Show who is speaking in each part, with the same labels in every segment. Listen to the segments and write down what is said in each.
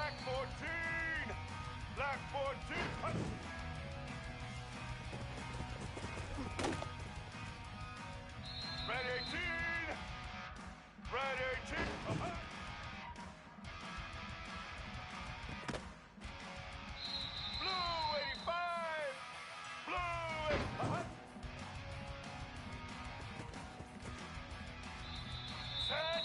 Speaker 1: Black 14! Black 14! Red 18! Red 18! Blue 85! Blue 85! Set!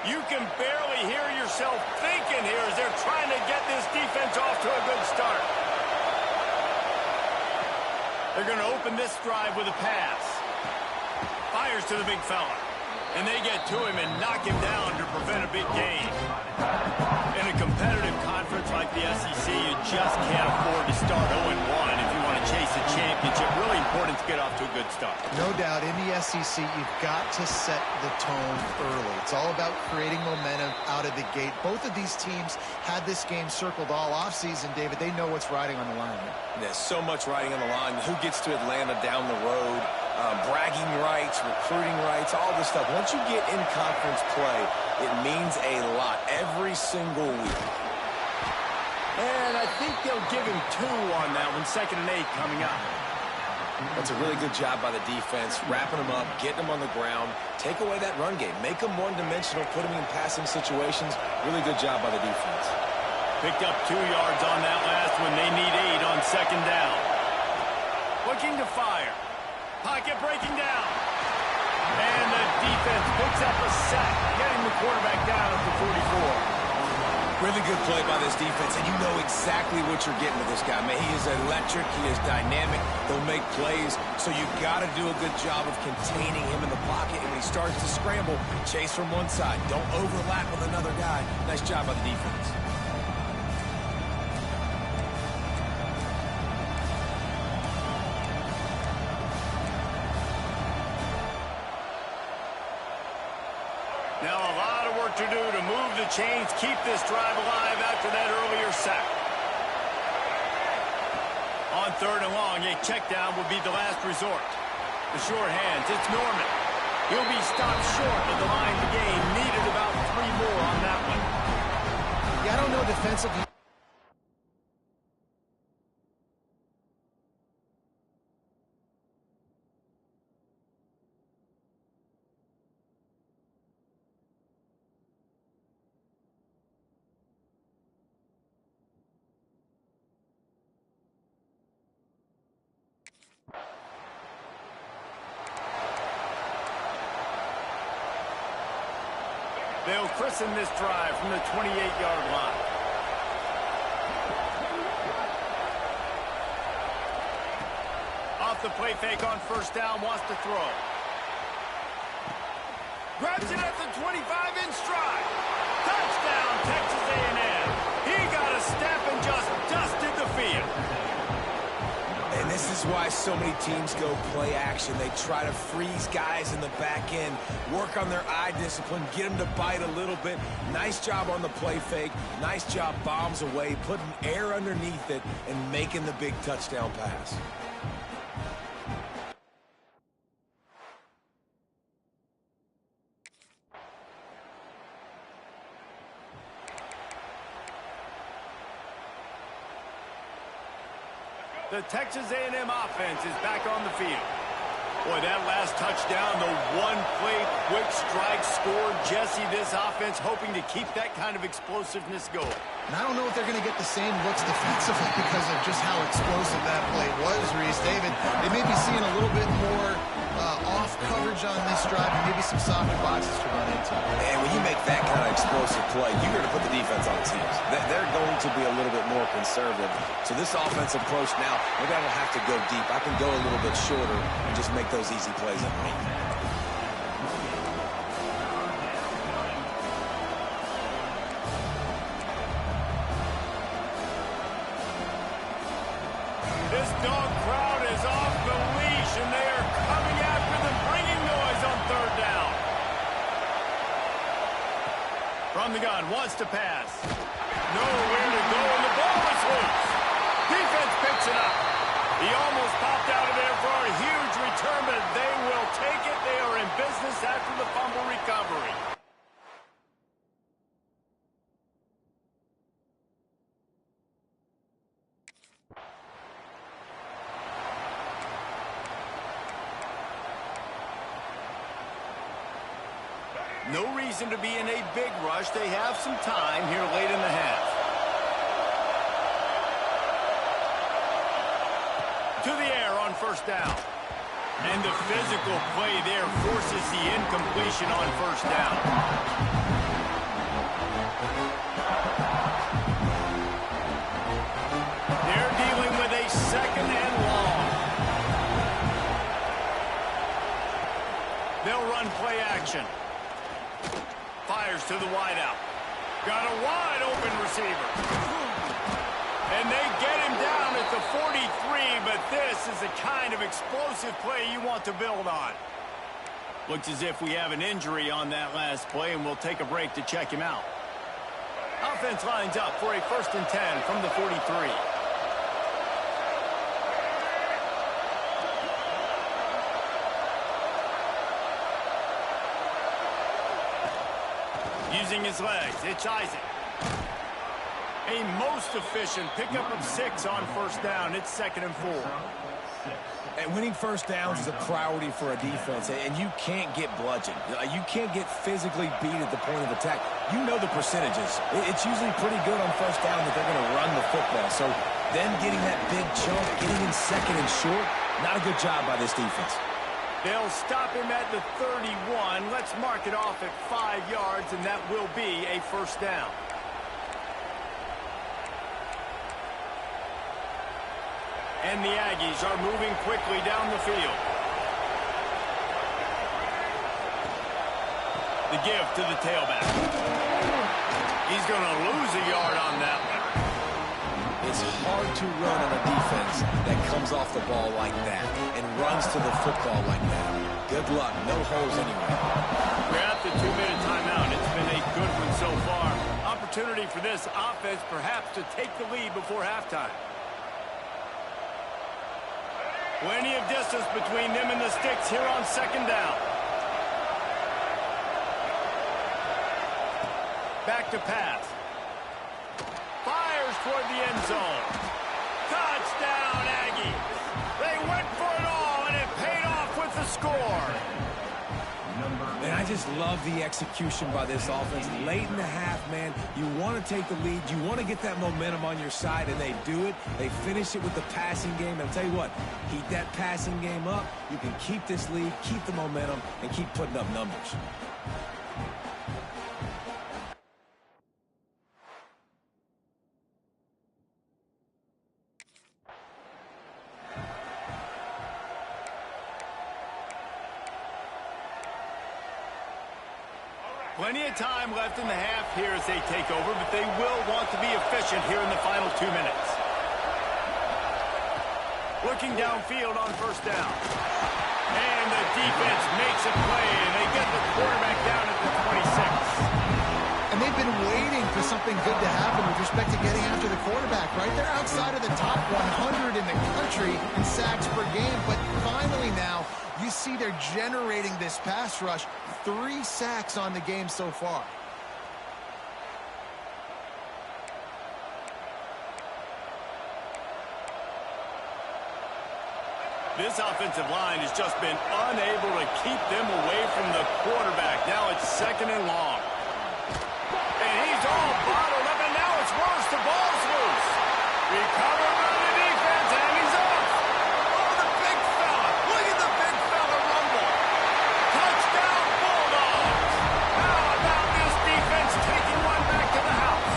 Speaker 2: You can barely hear yourself thinking here as they're trying to get this defense off to a good start. They're going to open this drive with a pass. Fires to the big fella. And they get to him and knock him down to prevent a big gain. In a competitive conference like the SEC, you just can't afford to start 0-1 if you want to chase a championship. Really important to get off to a good start.
Speaker 3: No doubt, in the SEC, you've got to set the tone early. It's all about creating momentum out of the gate. Both of these teams had this game circled all offseason, David. They know what's riding on the line.
Speaker 4: There's so much riding on the line. Who gets to Atlanta down the road? Bragging rights, recruiting rights, all this stuff. Once you get in conference play, it means a lot every single week.
Speaker 2: And I think they'll give him 2 on that one, 2nd and 8 coming up.
Speaker 4: That's a really good job by the defense, wrapping them up, getting them on the ground, take away that run game, make them one-dimensional, put them in passing situations. Really good job by the defense.
Speaker 2: Picked up 2 yards on that last one. They need 8 on 2nd down. Looking to fire. Pocket breaking down. And the defense picks up a sack, getting the quarterback down at the 44.
Speaker 4: Really good play by this defense, and you know exactly what you're getting with this guy. Man, he is electric. He is dynamic. He'll make plays, so you got to do a good job of containing him in the pocket. And when he starts to scramble, chase from one side. Don't overlap with another guy. Nice job by the defense.
Speaker 2: Now a lot of work to do to move the chains, keep this drive alive after that earlier sack. On 3rd and long, a check down will be the last resort. The short hands, it's Norman. He'll be stopped short of the line to gain. Needed about 3 more on that one.
Speaker 3: Yeah, I don't know defensively.
Speaker 2: They'll christen this drive from the 28-yard line. Off the play fake on 1st down, wants to throw. Grabs it at the 25 in stride. Touchdown, Texas A&M. He got a step and just dusted the field.
Speaker 4: And this is why so many teams go play action. They try to freeze guys in the back end, work on their eye discipline, get them to bite a little bit. Nice job on the play fake. Nice job bombs away, putting air underneath it, and making the big touchdown pass.
Speaker 2: The Texas A&M offense is back on the field. Boy, that last touchdown, the one-play quick strike scored. Jesse, this offense hoping to keep that kind of explosiveness going.
Speaker 3: And I don't know if they're going to get the same looks defensively because of just how explosive that play was, Reese. David, they may be seeing a little bit more off coverage on this drive and maybe some softer boxes to run into.
Speaker 4: And when you make that kind of explosive play, you're going to put the defense on its heels. They're going to be a little bit more conservative. So this offensive approach now, maybe I don't have to go deep. I can go a little bit shorter and just make those easy plays underneath.
Speaker 2: This dog crowd is off the leash, and they are coming after them, bringing noise on 3rd down. From the gun, wants to pass. Nowhere to go, and the ball is loose. Defense picks it up. He almost popped out of there for a huge return, but they will take it. They are in business after the fumble recovery. No reason to be in a big rush. They have some time here late in the half. To the air on 1st down. And the physical play there forces the incompletion on 1st down. They're dealing with a second and long. They'll run play action. Fires to the wideout. Got a wide open receiver. And they get him down at the 43, but this is the kind of explosive play you want to build on. Looks as if we have an injury on that last play, and we'll take a break to check him out. Offense lines up for a 1st and 10 from the 43. Using his legs, it's Isaac. A most efficient pickup of 6 on 1st down. It's 2nd and 4.
Speaker 4: And winning 1st downs is a priority for a defense, and you can't get bludgeoned. You can't get physically beat at the point of attack. You know the percentages. It's usually pretty good on 1st down that they're going to run the football. So them getting that big chunk, getting in 2nd and short, not a good job by this defense.
Speaker 2: They'll stop him at the 31. Let's mark it off at 5 yards, and that will be a 1st down. And the Aggies are moving quickly down the field. The give to the tailback. He's going to lose a yard on that one.
Speaker 4: It's hard to run on a defense that comes off the ball like that and runs to the football like that. Good luck. No holes anywhere.
Speaker 2: We're at the 2-minute timeout. It's been a good one so far. Opportunity for this offense perhaps to take the lead before halftime. Plenty of distance between them and the sticks here on 2nd down. Back to pass. Fires toward the end zone. Touchdown, Aggies. They went for it all, and it paid off with the score.
Speaker 4: And I just love the execution by this offense. Late in the half, man, you want to take the lead. You want to get that momentum on your side, and they do it. They finish it with the passing game. And I'll tell you what, keep that passing game up. You can keep this lead, keep the momentum, and keep putting up numbers.
Speaker 2: Plenty of time left in the half here as they take over, but they will want to be efficient here in the final 2 minutes. Looking downfield on 1st down. And the defense makes a play, and they get the quarterback down at the 26.
Speaker 3: And they've been waiting for something good to happen with respect to getting after the quarterback, right? They're outside of the top 100 in the country in sacks per game, but finally now you see they're generating this pass rush. 3 sacks on the game so far.
Speaker 2: This offensive line has just been unable to keep them away from the quarterback. Now it's 2nd and long. And he's all bottled up, and now it's worse. The ball's loose. Recovered by the defense, and he's off. Oh, the big fella. Look at the big fella rumble. Touchdown, Bulldogs. How about this defense taking one back to the house?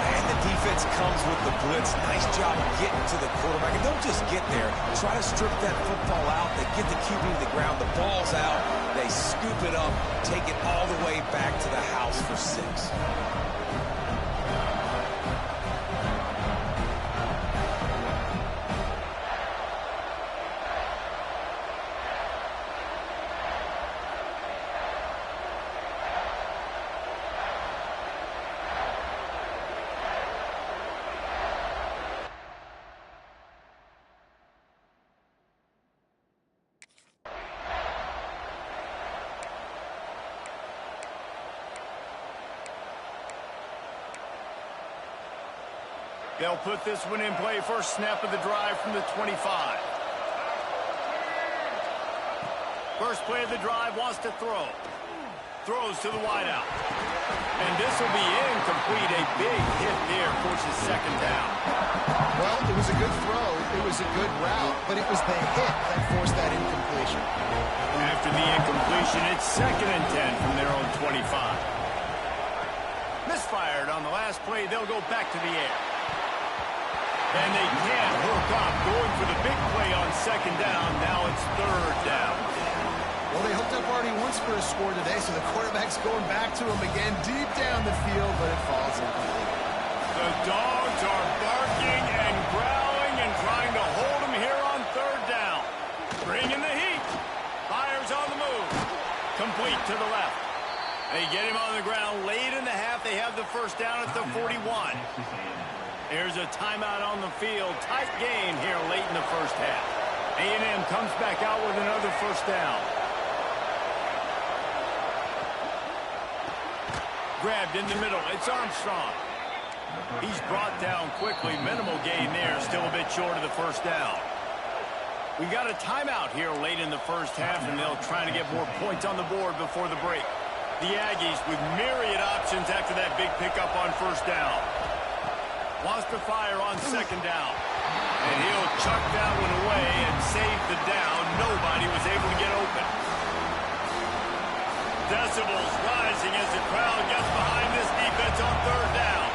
Speaker 4: And the defense comes with the blitz. Nice job getting to the quarterback. And don't just get there. Try to strip that football out. They get the QB to the ground. The ball's out. They scoop it up, take it all the way back to the house for 6.
Speaker 2: They'll put this one in play. First snap of the drive from the 25. First play of the drive, wants to throw. Throws to the wideout. And this will be incomplete. A big hit there, forces 2nd down.
Speaker 3: Well, it was a good throw. It was a good route, but it was the hit that forced that incompletion.
Speaker 2: After the incompletion, it's 2nd and 10 from their own 25. Misfired on the last play. They'll go back to the air. And they can't hook up. Going for the big play on second down. Now it's third down.
Speaker 3: Well, they hooked up already once for a score today, so the quarterback's going back to him again deep down the field, but it falls incomplete.
Speaker 2: The Dogs are barking and growling and trying to hold him here on third down. Bringing the heat. Fires on the move. Complete to the left. They get him on the ground late in the half. They have the first down at the 41. There's a timeout on the field. Tight game here late in the first half. A&M comes back out with another first down. Grabbed in the middle. It's Armstrong. He's brought down quickly. Minimal gain there. Still a bit short of the first down. We got a timeout here late in the first half, and they'll try to get more points on the board before the break. The Aggies with myriad options after that big pickup on first down. Wants to fire on second down. And he'll chuck that one away and save the down. Nobody was able to get open. Decibels rising as the crowd gets behind this defense on third down.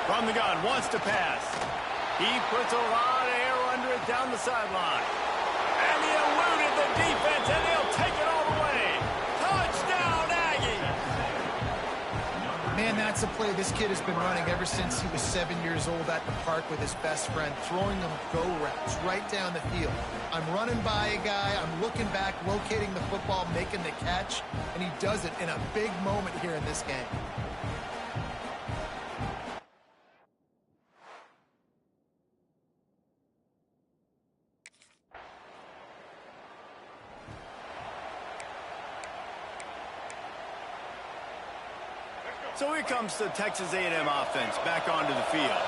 Speaker 2: From the gun, wants to pass. He puts a lot of air under it down the sideline. And he eluded the defense, and he'll take it all the way. Touchdown, Aggies!
Speaker 3: Man, that's a play this kid has been running ever since he was 7 years old at the park with his best friend, throwing them go routes right down the field. I'm running by a guy, I'm looking back, locating the football, making the catch, and he does it in a big moment here in this game.
Speaker 2: So here comes the Texas A&M offense back onto the field.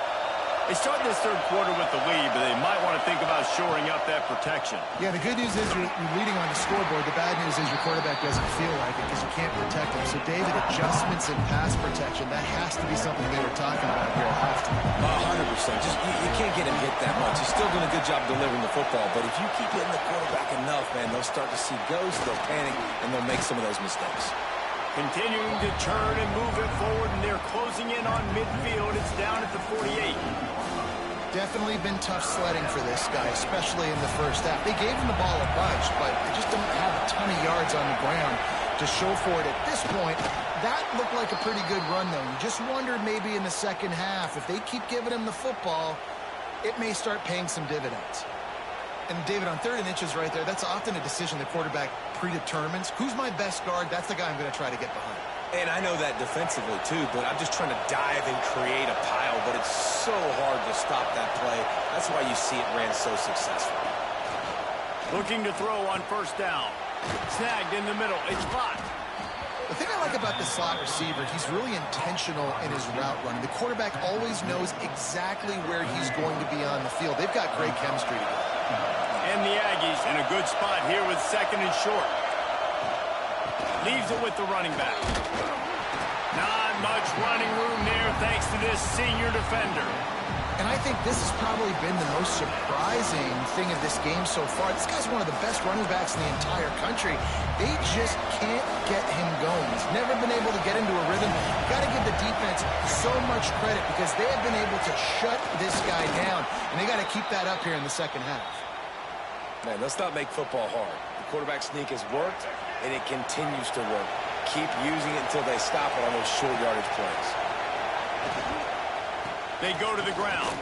Speaker 2: They start this third quarter with the lead, but they might want to think about shoring up that protection.
Speaker 3: Yeah, the good news is you're leading on the scoreboard. The bad news is your quarterback doesn't feel like it because you can't protect him. So, David, adjustments in pass protection, that has to be something they were talking about here at halftime.
Speaker 4: 100%. Just you can't get him hit that much. He's still doing a good job delivering the football, but if you keep hitting the quarterback enough, man, they'll start to see ghosts, they'll panic, and they'll make some of those mistakes.
Speaker 2: Continuing to turn and move it forward, and they're closing in on midfield. It's down at the 48.
Speaker 3: Definitely been tough sledding for this guy, especially in the first half. They gave him the ball a bunch, but they just don't have a ton of yards on the ground to show for it at this point. That looked like a pretty good run, though. You just wonder maybe in the second half, if they keep giving him the football, it may start paying some dividends. And, David, on third and inches right there, that's often a decision the quarterback predetermines. Who's my best guard? That's the guy I'm going to try to get behind.
Speaker 4: And I know that defensively, too, but I'm just trying to dive and create a pile, but it's so hard to stop that play. That's why you see it ran so successful.
Speaker 2: Looking to throw on first down. Snagged in the middle. It's blocked.
Speaker 3: The thing I like about the slot receiver, he's really intentional in his route running. The quarterback always knows exactly where he's going to be on the field. They've got great chemistry together.
Speaker 2: And the Aggies in a good spot here with second and short. Leaves it with the running back. Not much running room there thanks to this senior defender.
Speaker 3: And I think this has probably been the most surprising thing of this game so far. This guy's one of the best running backs in the entire country. They just can't get him going. He's never been able to get into a rhythm. You've got to give the defense so much credit because they have been able to shut this guy down. And they got to keep that up here in the second half.
Speaker 4: Man, let's not make football hard. The quarterback sneak has worked, and it continues to work. Keep using it until they stop it on those short yardage plays.
Speaker 2: They go to the ground.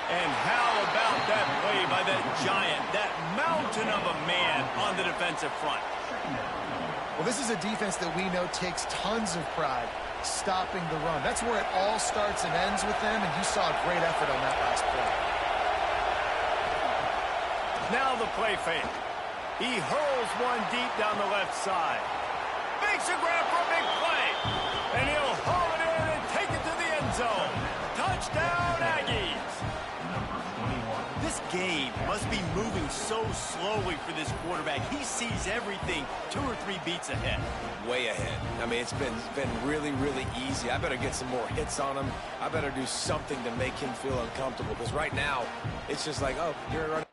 Speaker 2: And how about that play by that giant, that mountain of a man on the defensive front?
Speaker 3: Well, this is a defense that we know takes tons of pride stopping the run. That's where it all starts and ends with them, and you saw a great effort on that last play.
Speaker 2: Now the play fake. He hurls one deep down the left side. Makes a grab for a big play. And he'll haul it in and take it to the end zone. Touchdown, Aggies. This game must be moving so slowly for this quarterback. He sees everything 2 or 3 beats ahead.
Speaker 4: Way ahead. I mean, it's been really, really easy. I better get some more hits on him. I better do something to make him feel uncomfortable. Because right now, it's just like, oh, you're running.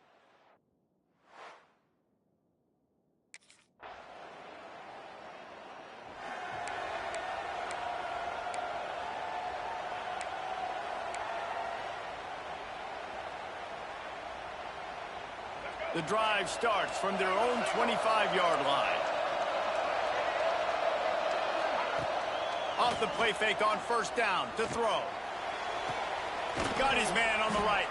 Speaker 2: The drive starts from their own 25-yard line. Off the play fake on first down to throw. Got his man on the right.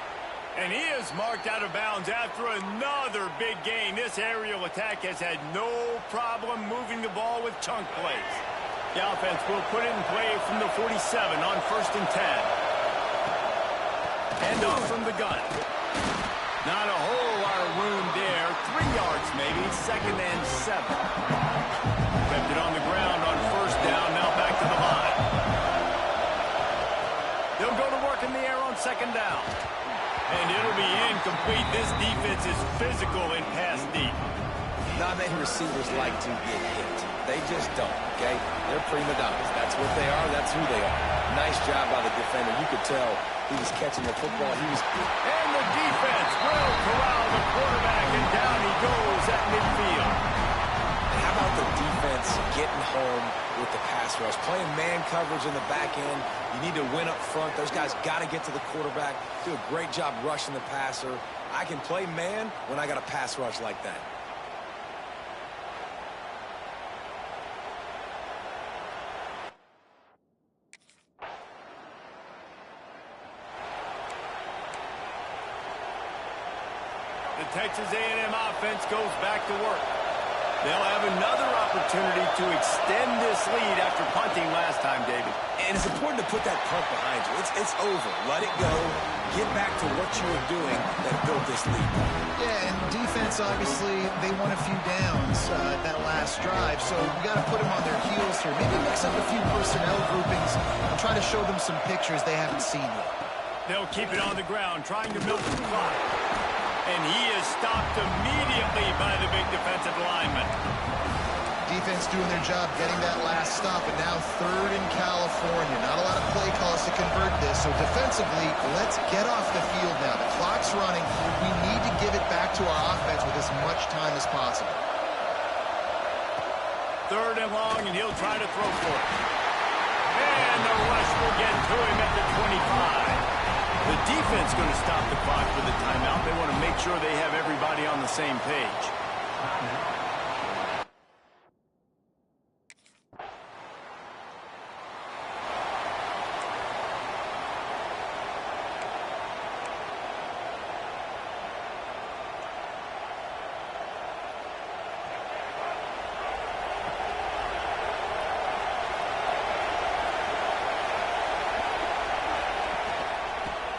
Speaker 2: And he is marked out of bounds after another big gain. This aerial attack has had no problem moving the ball with chunk plays. The offense will put it in play from the 47 on 1st and 10. Hand off from the gun. Not a whole lot of room there. 3 yards maybe. 2nd and 7. Kept it on the ground on first down. Now back to the line. They'll go to work in the air on 2nd down. And it'll be incomplete. This defense is physical and pass deep.
Speaker 4: Not many receivers like to get hit. They just don't, okay? They're prima donnas. That's what they are. That's who they are. Nice job by the defender. You could tell he was catching the football.
Speaker 2: And the defense will corral the quarterback, and down he goes at midfield.
Speaker 4: How about the defense getting home with the pass rush? Playing man coverage in the back end. You need to win up front. Those guys got to get to the quarterback. Do a great job rushing the passer. I can play man when I got a pass rush like that.
Speaker 2: The Texas A&M offense goes back to work. They'll have another opportunity to extend this lead after punting last time, David.
Speaker 4: And it's important to put that punt behind you. It's over. Let it go. Get back to what you were doing that built this lead.
Speaker 3: Yeah, and defense, obviously, they won a few downs that last drive, so we got to put them on their heels here. Maybe mix up a few personnel groupings and try to show them some pictures they haven't seen yet.
Speaker 2: They'll keep it on the ground, trying to milk the clock. And he is stopped immediately by the big defensive lineman.
Speaker 3: Defense doing their job, getting that last stop, and now 3rd in California. Not a lot of play calls to convert this, so defensively, let's get off the field now. The clock's running. We need to give it back to our offense with as much time as possible.
Speaker 2: 3rd and long, and he'll try to throw for it. And the rush will get to him at the 25. The defense going to stop the clock for the timeout. They want to make sure they have everybody on the same page.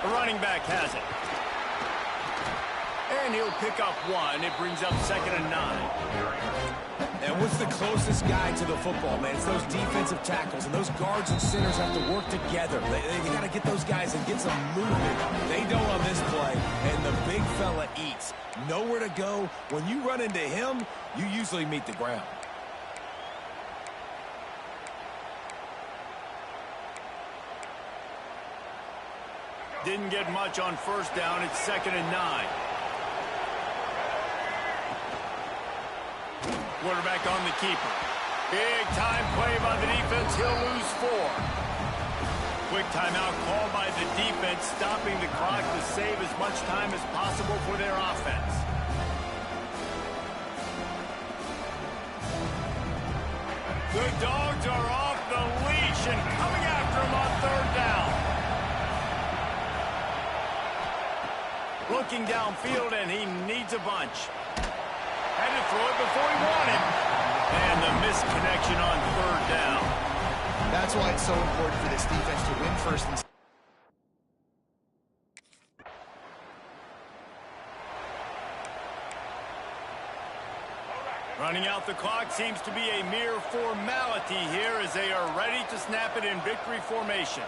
Speaker 2: The running back has it. And he'll pick up 1. It brings up 2nd and 9.
Speaker 4: And what's the closest guy to the football, man? It's those defensive tackles, and those guards and centers have to work together. They got to get those guys and get some movement. They don't on this play, and the big fella eats. Nowhere to go. When you run into him, you usually meet the ground.
Speaker 2: Didn't get much on first down. It's 2nd and 9. Quarterback on the keeper. Big time play by the defense. He'll lose 4. Quick timeout called by the defense, stopping the clock to save as much time as possible for their offense. The Dogs are off the leash and coming after him on 3rd down. Looking downfield, and he needs a bunch. Had to throw it before he wanted. And the misconnection on 3rd down.
Speaker 3: That's why it's so important for this defense to win 1st and 2nd.
Speaker 2: Running out the clock seems to be a mere formality here as they are ready to snap it in victory formation.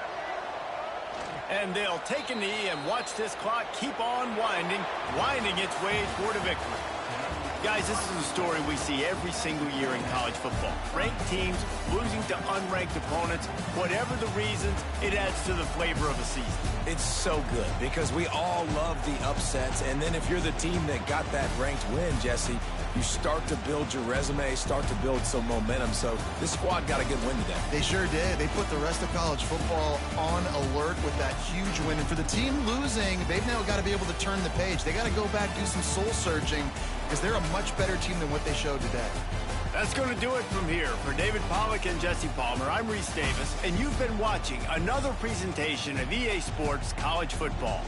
Speaker 2: And they'll take a knee and watch this clock keep on winding its way toward a victory. Guys, this is a story we see every single year in college football. Ranked teams losing to unranked opponents. Whatever the reasons, it adds to the flavor of a season.
Speaker 4: It's so good because we all love the upsets. And then if you're the team that got that ranked win, Jesse, you start to build your resume, start to build some momentum. So this squad got a good win today.
Speaker 3: They sure did. They put the rest of college football on alert with that huge win. And for the team losing, they've now got to be able to turn the page. They got to go back, do some soul searching, because they're a much better team than what they showed today.
Speaker 2: That's going to do it from here. For David Pollack and Jesse Palmer, I'm Reese Davis, and you've been watching another presentation of EA Sports College Football.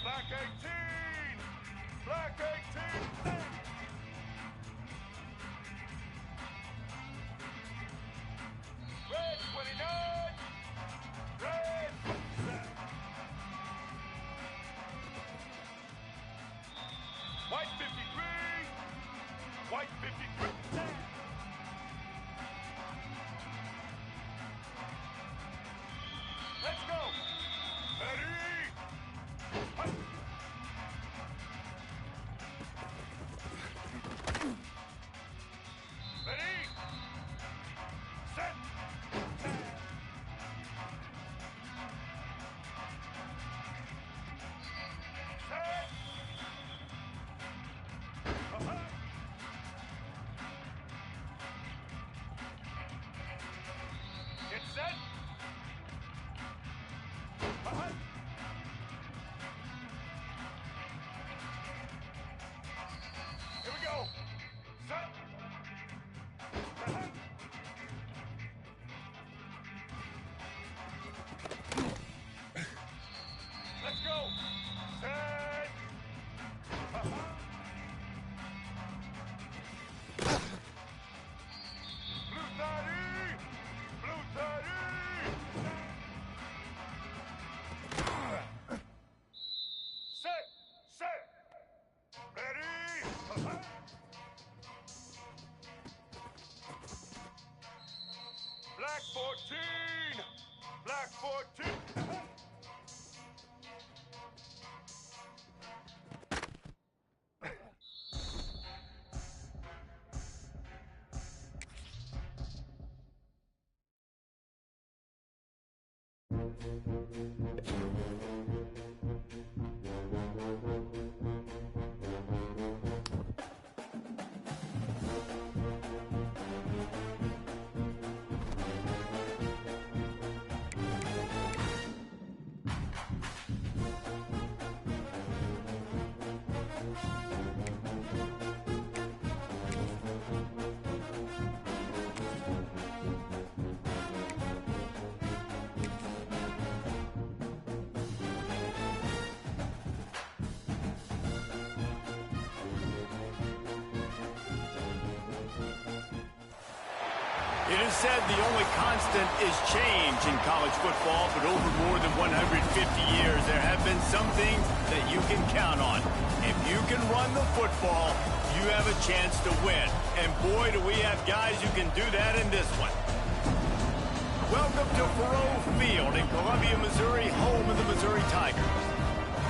Speaker 1: Black 18! Black 18! Red 29! Red! White 53! White 53! Let's go! Ready? Fight! Ready? Set! Set! Get set! Here we go! Set! Let's go! Set! Blue 30! Blue 30! Set! Set! Ready? Black 14! Black 14!
Speaker 2: It is said the only constant is change in college football, but over more than 150 years, there have been some things that you can count on. If you can run the football, you have a chance to win. And boy, do we have guys who can do that in this one. Welcome to Faurot Field in Columbia, Missouri, home of the Missouri Tigers.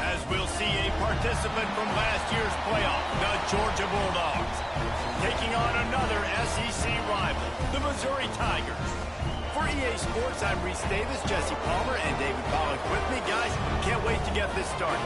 Speaker 2: As we'll see a participant from last year's playoff, the Georgia Bulldogs, taking on another SEC rival, the Missouri Tigers. For EA Sports, I'm Reese Davis, Jesse Palmer, and David Pollock with me. Guys, can't wait to get this started.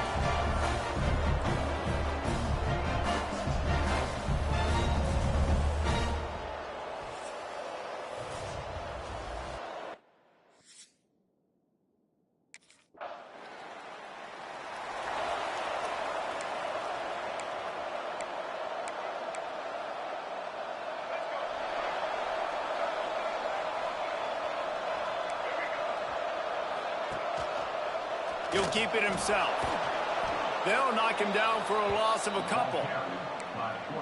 Speaker 2: He'll keep it himself. They'll knock him down for a loss of a couple.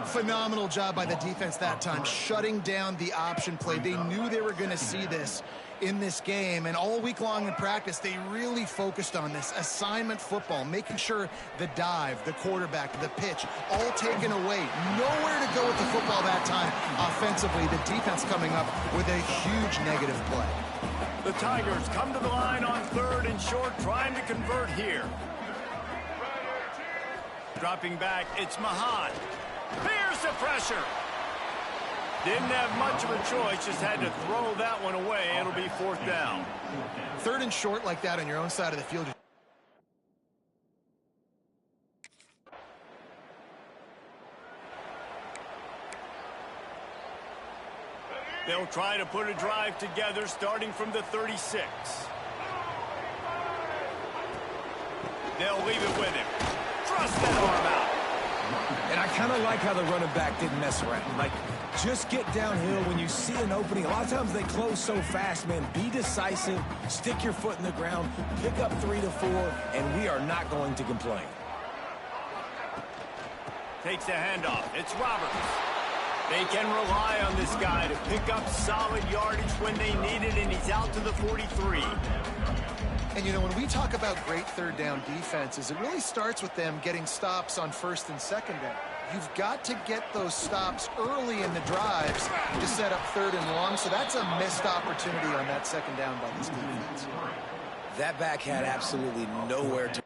Speaker 3: Phenomenal job by the defense that time, shutting down the option play. They knew they were going to see this in this game, and all week long in practice, they really focused on this assignment football, making sure the dive, the quarterback, the pitch, all taken away. Nowhere to go with the football that time offensively. The defense coming up with a huge negative play.
Speaker 2: The Tigers come to the line on 3rd and short, trying to convert here. Dropping back, it's Mahan. Here's the pressure. Didn't have much of a choice, just had to throw that one away. It'll be 4th down.
Speaker 3: 3rd and short like that on your own side of the field.
Speaker 2: They'll try to put a drive together starting from the 36. They'll leave it with him. Thrust that arm out.
Speaker 4: And I kind of like how the running back didn't mess around. Like, just get downhill when you see an opening. A lot of times they close so fast, man. Be decisive, stick your foot in the ground, pick up 3 to 4, and we are not going to complain.
Speaker 2: Takes the handoff. It's Roberts. They can rely on this guy to pick up solid yardage when they need it, and he's out to the 43.
Speaker 3: And, you know, when we talk about great 3rd down defenses, it really starts with them getting stops on 1st and 2nd down. You've got to get those stops early in the drives to set up 3rd and long, so that's a missed opportunity on that 2nd down by this defense.
Speaker 4: That back had absolutely nowhere to...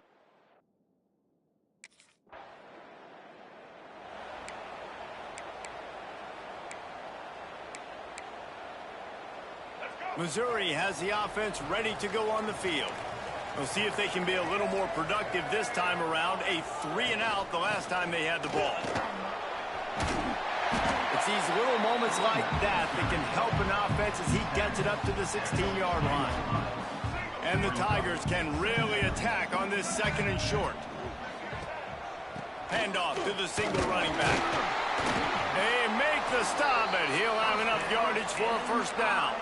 Speaker 2: Missouri has the offense ready to go on the field. We'll see if they can be a little more productive this time around. A 3-and-out the last time they had the ball. It's these little moments like that that can help an offense as he gets it up to the 16-yard line. And the Tigers can really attack on this 2nd and short. Handoff to the single running back. They make the stop, but he'll have enough yardage for a 1st down.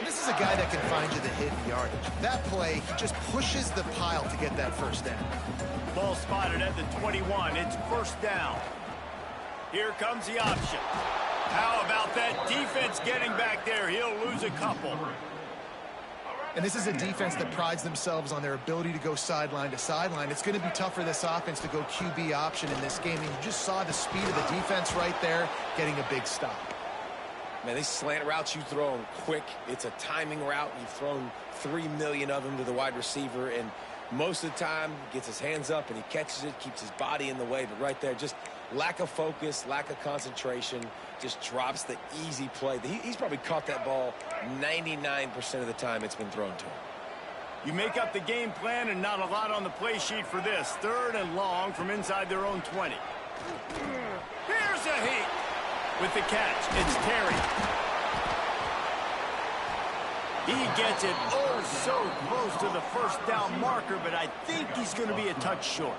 Speaker 3: This is a guy that can find you the hidden yardage. That play, he just pushes the pile to get that 1st down.
Speaker 2: Ball spotted at the 21. It's 1st down. Here comes the option. How about that defense getting back there? He'll lose a couple.
Speaker 3: And this is a defense that prides themselves on their ability to go sideline to sideline. It's going to be tough for this offense to go QB option in this game. And you just saw the speed of the defense right there, getting a big stop.
Speaker 4: Man, these slant routes you throw them quick. It's a timing route. You've thrown 3 million of them to the wide receiver, and most of the time gets his hands up and he catches it, keeps his body in the way. But right there, just lack of focus, lack of concentration, just drops the easy play. He's probably caught that ball 99% of the time it's been thrown to him.
Speaker 2: You make up the game plan and not a lot on the play sheet for this. 3rd and long from inside their own 20. Here's a heat. With the catch, it's Terry. He gets it oh so close to the 1st down marker, but I think he's going to be a touch short.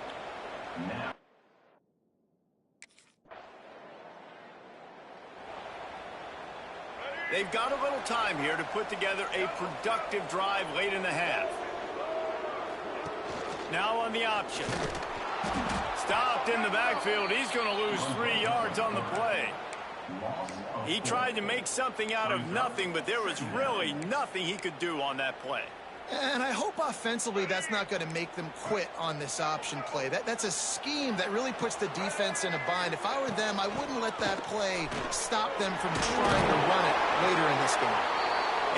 Speaker 2: They've got a little time here to put together a productive drive late in the half. Now on the option. Stopped in the backfield. He's going to lose 3 yards on the play. He tried to make something out of nothing, but there was really nothing he could do on that play.
Speaker 3: And I hope offensively that's not going to make them quit on this option play. That's a scheme that really puts the defense in a bind. If I were them, I wouldn't let that play stop them from trying to run it later in this game.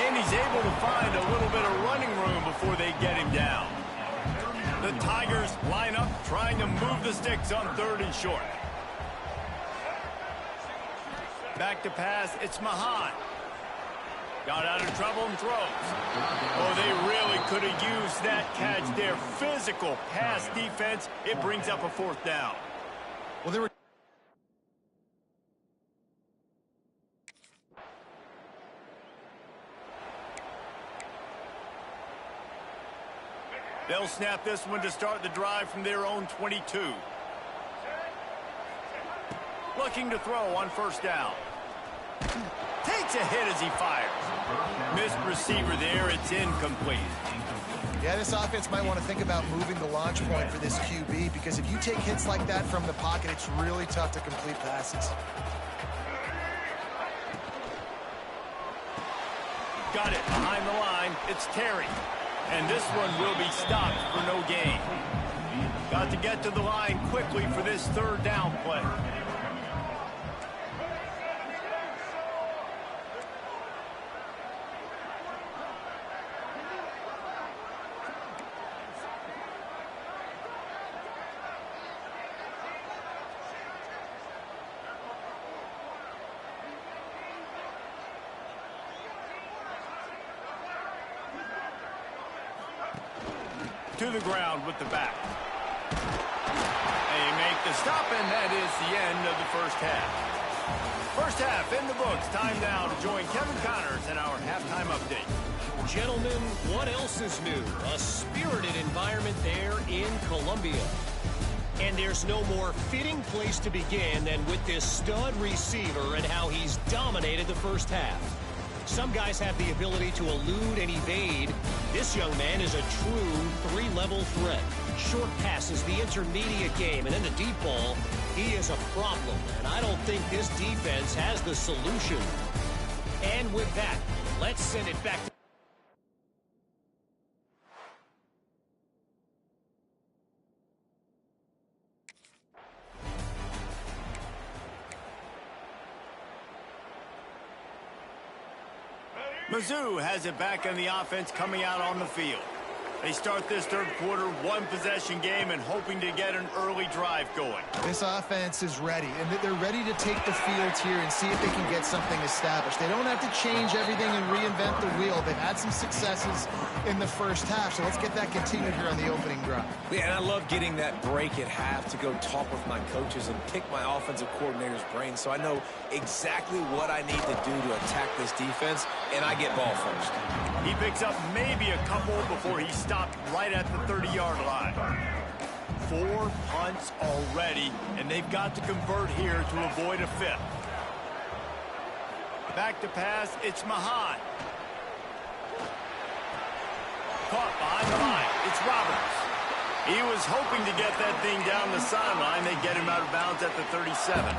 Speaker 2: And he's able to find a little bit of running room before they get him down. The Tigers line up trying to move the sticks on 3rd and short. Back to pass, it's Mahan. Got out of trouble and throws. Oh, they really could have used that catch there. Physical pass defense. It brings up a 4th down.
Speaker 3: Well, there were...
Speaker 2: They'll snap this one to start the drive from their own 22. Looking to throw on 1st down. Takes a hit as he fires. Missed receiver there. It's incomplete.
Speaker 3: Yeah, this offense might want to think about moving the launch point for this QB, because if you take hits like that from the pocket, it's really tough to complete passes.
Speaker 2: Got it behind the line. It's Terry. And this one will be stopped for no gain. Got to get to the line quickly for this 3rd down play. To the ground with the back. They make the stop, and that is the end of the 1st half. 1st half in the books. Time now to join Kevin Connors in our halftime update.
Speaker 5: Gentlemen, what else is new? A spirited environment there in Columbia. And there's no more fitting place to begin than with this stud receiver and how he's dominated the 1st half. Some guys have the ability to elude and evade. This young man is a true 3-level threat. Short passes, the intermediate game, and then the deep ball, he is a problem. And I don't think this defense has the solution. And with that, let's send it back to...
Speaker 2: Mizzou has it back on the offense coming out on the field. They start this 3rd quarter, 1-possession game, and hoping to get an early drive going.
Speaker 3: This offense is ready, and they're ready to take the field here and see if they can get something established. They don't have to change everything and reinvent the wheel. They've had some successes in the 1st half, so let's get that continued here on the opening drive.
Speaker 4: Yeah, and I love getting that break at half to go talk with my coaches and pick my offensive coordinator's brain so I know exactly what I need to do to attack this defense, and I get ball first.
Speaker 2: He picks up maybe a couple before he stopped right at the 30-yard line. 4 punts already, and they've got to convert here to avoid a 5th. Back to pass, it's Mahan. Caught behind the line, it's Roberts. He was hoping to get that thing down the sideline. They get him out of bounds at the 37.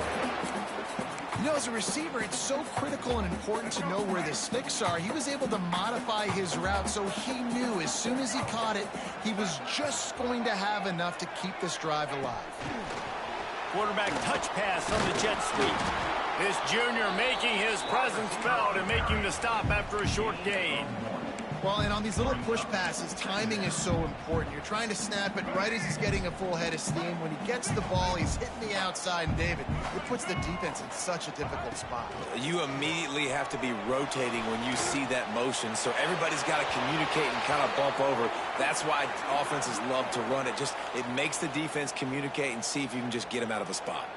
Speaker 3: You know, as a receiver, it's so critical and important to know where the sticks are. He was able to modify his route, so he knew as soon as he caught it, he was just going to have enough to keep this drive alive.
Speaker 2: Quarterback touch pass on the jet sweep. This junior making his presence felt and making the stop after a short gain.
Speaker 3: Well, and on these little push passes, timing is so important. You're trying to snap it right as he's getting a full head of steam. When he gets the ball, he's hitting the outside, and David, it puts the defense in such a difficult spot.
Speaker 4: You immediately have to be rotating when you see that motion, so everybody's got to communicate and kind of bump over. That's why offenses love to run it. It makes the defense communicate and see if you can just get him out of a spot.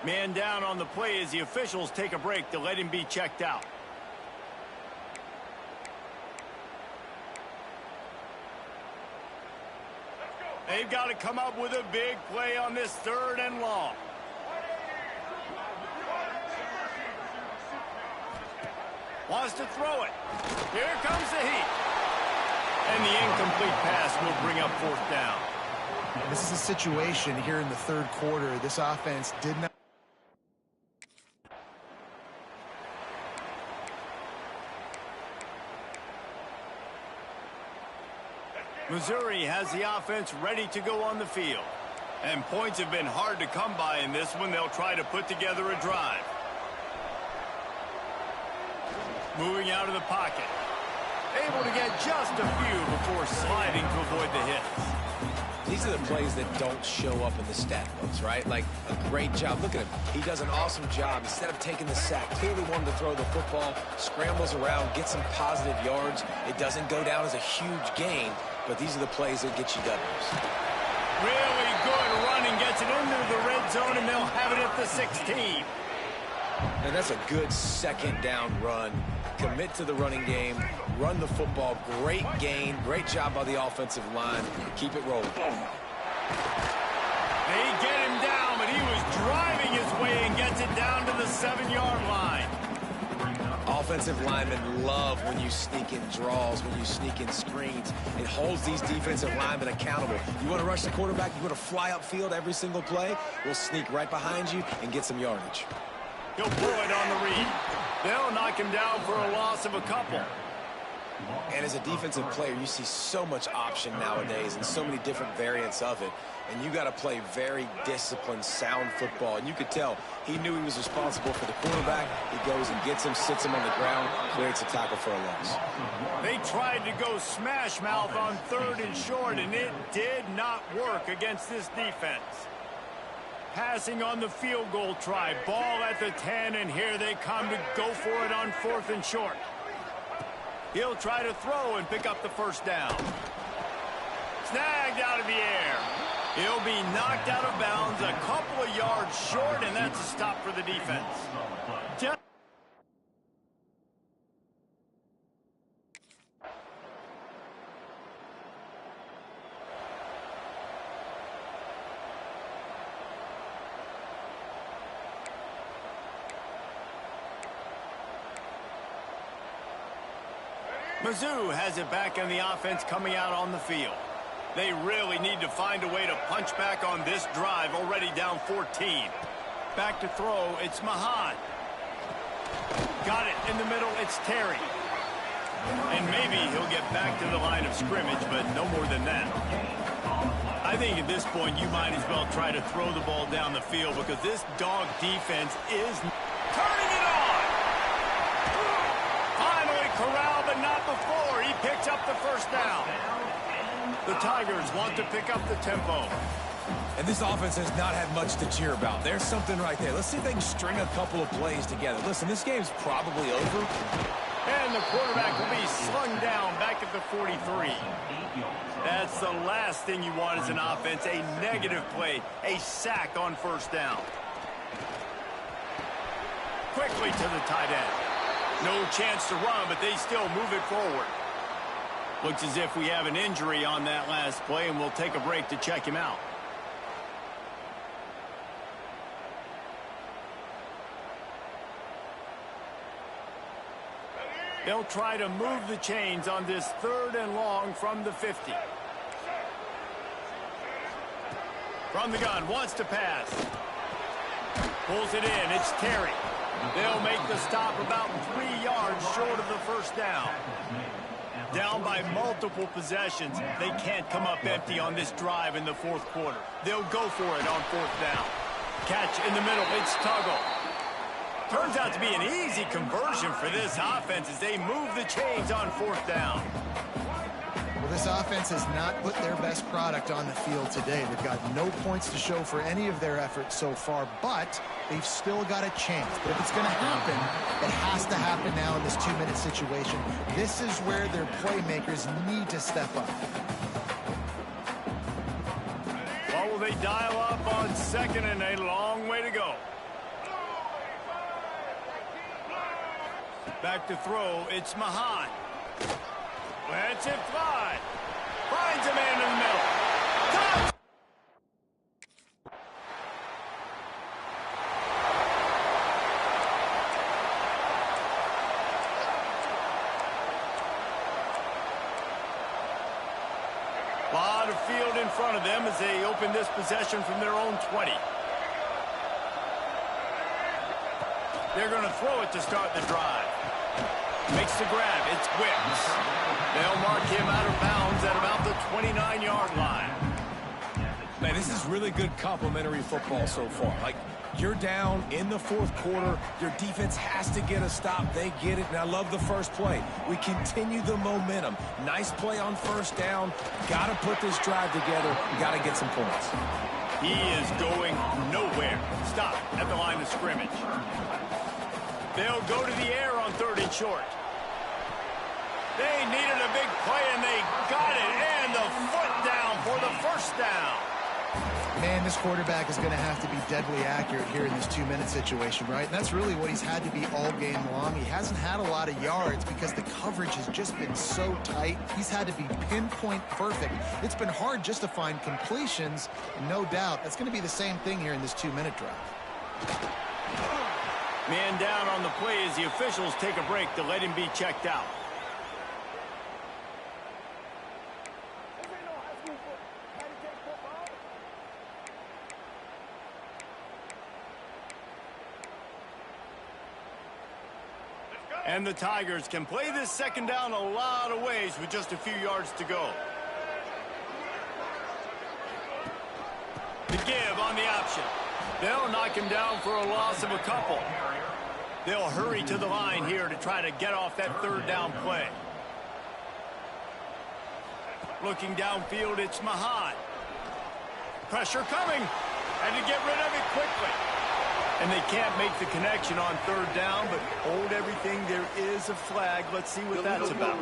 Speaker 2: Man down on the play as the officials take a break to let him be checked out. They've got to come up with a big play on this 3rd and long. Wants to throw it. Here comes the heat. And the incomplete pass will bring up 4th down.
Speaker 3: This is a situation here in the 3rd quarter. This offense did not.
Speaker 2: Missouri has the offense ready to go on the field. And points have been hard to come by in this one. They'll try to put together a drive. Moving out of the pocket. Able to get just a few before sliding to avoid the hits.
Speaker 4: These are the plays that don't show up in the stat books, right? Like a great job. Look at him. He does an awesome job. Instead of taking the sack, clearly wanted to throw the football, scrambles around, get some positive yards. It doesn't go down as a huge gain, but these are the plays that get you W's.
Speaker 2: Really good running. Gets it into the red zone, and they'll have it at the 16.
Speaker 4: And that's a good second down run. Commit to the running game, run the football, great gain, great job by the offensive line. Keep it rolling.
Speaker 2: They get him down, but he was driving his way and gets it down to the 7-yard line.
Speaker 4: Offensive linemen love when you sneak in draws, when you sneak in screens. It holds these defensive linemen accountable. You want to rush the quarterback, you want to fly upfield every single play, we'll sneak right behind you and get some yardage.
Speaker 2: He'll pull it on the read. They'll knock him down for a loss of a couple.
Speaker 4: And as a defensive player, you see so much option nowadays and so many different variants of it. And you got to play very disciplined, sound football. And you could tell he knew he was responsible for the quarterback. He goes and gets him, sits him on the ground, creates a tackle for a loss.
Speaker 2: They tried to go smash mouth on 3rd and short, and it did not work against this defense. Passing on the field goal try. Ball at the 10, and here they come to go for it on 4th and short. He'll try to throw and pick up the first down. Snagged out of the air. He'll be knocked out of bounds a couple of yards short, and that's a stop for the defense. Mizzou has it back in the offense coming out on the field. They really need to find a way to punch back on this drive, already down 14. Back to throw, it's Mahan. Got it in the middle, it's Terry. And maybe he'll get back to the line of scrimmage, but no more than that. I think at this point you might as well try to throw the ball down the field because this dog defense is turning it on. Finally corralled, but not before. He picks up the first down. The Tigers want to pick up the tempo.
Speaker 4: And this offense has not had much to cheer about. There's something right there. Let's see if they can string a couple of plays together. Listen, this game's probably over.
Speaker 2: And the quarterback will be slung down back at the 43. That's the last thing you want as an offense, a negative play, a sack on first down. Quickly to the tight end. No chance to run, but they still move it forward. Looks as if we have an injury on that last play, and we'll take a break to check him out. They'll try to move the chains on this 3rd and long from the 50. From the gun, wants to pass. Pulls it in, it's Terry. They'll make the stop about 3 yards short of the first down. Down by multiple possessions, they can't come up empty on this drive in the 4th quarter. They'll go for it on 4th down. Catch in the middle, it's Tuggle. Turns out to be an easy conversion for this offense as they move the chains on 4th down.
Speaker 3: Well, this offense has not put their best product on the field today. They've got no points to show for any of their efforts so far, but they've still got a chance. But if it's going to happen, it has to happen now in this 2-minute situation. This is where their playmakers need to step up.
Speaker 2: Well, will they dial up on 2nd and a long way to go? Back to throw, it's Mahan. Lets it fly. Finds a man in the middle. Touch! Lot of field in front of them as they open this possession from their own 20. They're going to throw it to start the drive. Makes the grab. It's Wicks. They'll mark him out of bounds at about the 29-yard line.
Speaker 4: Man, this is really good complimentary football so far. Like, you're down in the fourth quarter. Your defense has to get a stop. They get it, and I love the first play. We continue the momentum. Nice play on first down. Got to put this drive together. Got to get some points.
Speaker 2: He is going nowhere. Stop at the line of scrimmage. They'll go to the air on 3rd and short. They needed a big play, and they got it. And the foot down for the first down.
Speaker 3: Man, this quarterback is going to have to be deadly accurate here in this 2-minute situation, right? And that's really what he's had to be all game long. He hasn't had a lot of yards because the coverage has just been so tight. He's had to be pinpoint perfect. It's been hard just to find completions, no doubt. That's going to be the same thing here in this 2-minute drive.
Speaker 2: Man down on the play as the officials take a break to let him be checked out. And the Tigers can play this second down a lot of ways with just a few yards to go. The give on the option. They'll knock him down for a loss of a couple. They'll hurry to the line here to try to get off that 3rd down play. Looking downfield, it's Mahan. Pressure coming. Had to get rid of it quickly. And they can't make the connection on 3rd down, but hold everything. There is a flag. Let's see what that's about.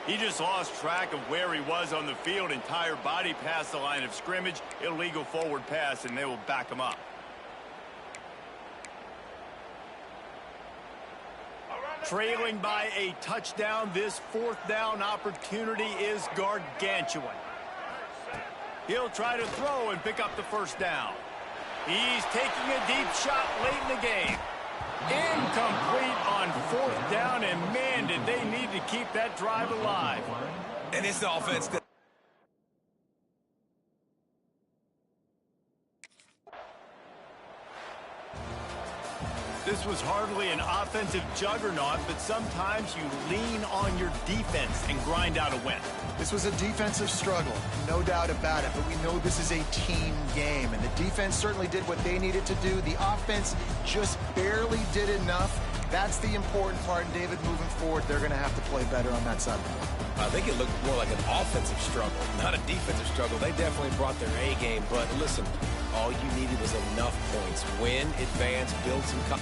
Speaker 2: He just lost track of where he was on the field. Entire body past the line of scrimmage. Illegal forward pass, and they will back him up. Trailing by a touchdown, this 4th down opportunity is gargantuan. He'll try to throw and pick up the first down. He's taking a deep shot late in the game. Incomplete on 4th down, and man, did they need to keep that drive alive.
Speaker 4: And this offense...
Speaker 2: This was hardly an offensive juggernaut, but sometimes you lean on your defense and grind out a win.
Speaker 3: This was a defensive struggle, no doubt about it, but we know this is a team game, and the defense certainly did what they needed to do. The offense just barely did enough. That's the important part, and David, moving forward, they're going to have to play better on that side of the ball.
Speaker 4: I think it looked more like an offensive struggle, not a defensive struggle. They definitely brought their A game, but listen, all you needed was enough points. Win, advance, build some...